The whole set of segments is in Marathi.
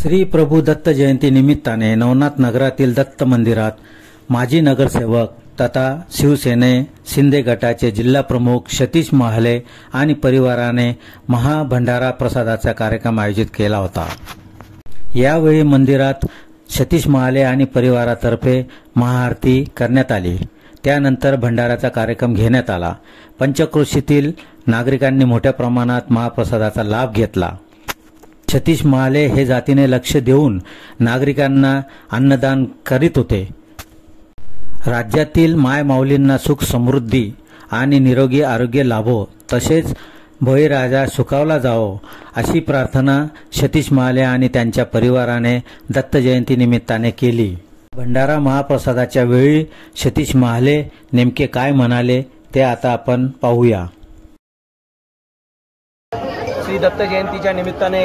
श्री प्रभू दत्त जयंती निमित्ताने नवनाथ नगरातील दत्त मंदिरात माजी नगरसेवक तथा शिवसेने शिंदे गटाचे जिल्हा प्रमुख सतीश महाले आणि परिवाराने महाभंडारा प्रसादाचा कार्यक्रम आयोजित केला होता। यावेळी मंदिरात सतीश महाले आणि परिवारातर्फे महाआरती करण्यात आली। त्यानंतर भंडाराचा कार्यक्रम घेण्यात आला। पंचक्रोशीतील नागरिकांनी मोठ्या प्रमाणात महाप्रसादाचा लाभ घेतला। सतीश महाले हे जातीने लक्ष देऊन नागरिकांना अन्नदान करीत होते। राज्यातील माय माऊलींना सुख समृद्धी आणि निरोगी आरोग्य लाभो, तसेच बळीराजा सुखावला जावो अशी प्रार्थना सतीश महाले आणि त्यांच्या परिवाराने दत्त जयंती निमित्ताने केली। भंडारा महाप्रसादाच्या वेळी सतीश महाले नेमके काय म्हणाले ते आता आपण पाहूया। श्री दत्त जयंतीच्या निमित्ताने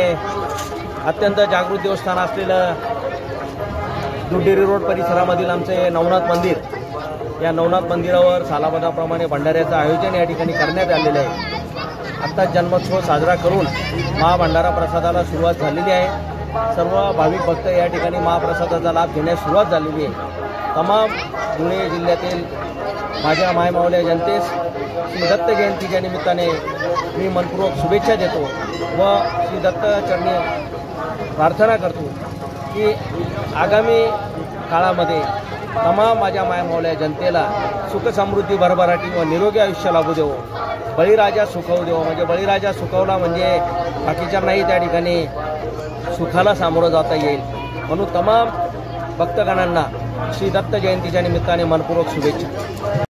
अत्यंत जागृत देवस्थान असलेलं दुडेरी रोड परिसरामधील आमचे नवनाथ मंदिर, या नवनाथ मंदिरावर सालाबादाप्रमाणे भंडाऱ्याचं आयोजन या ठिकाणी करण्यात आलेलं आहे। आता जन्मोत्सव साजरा करून महाभंडारा प्रसादाला सुरुवात झालेली आहे। सर्व भाविक भक्त या ठिकाणी महाप्रसादाचा लाभ घेण्यास सुरुवात झालेली आहे। तमाम धुळे जिल्ह्यातील माझ्या मायमावल्या जनतेस श्री दत्त जयंतीच्या निमित्ताने मी मनपूर्वक शुभेच्छा देतो व श्री दत्त चरणी प्रार्थना करतो की आगामी काळामध्ये तमाम माझ्या मायमावल्या जनतेला सुख समृद्धी भरभराटी व निरोगी आयुष्य लाभू देवो, बळीराजा सुखवू देवो। म्हणजे बळीराजा सुखवला म्हणजे बाकीच्यांनाही त्या ठिकाणी सुखाला सामोरं जाता येईल, म्हणून तमाम भक्तगणांना श्री दत्त जयंतीच्या निमित्ताने मनपूर्वक शुभेच्छा।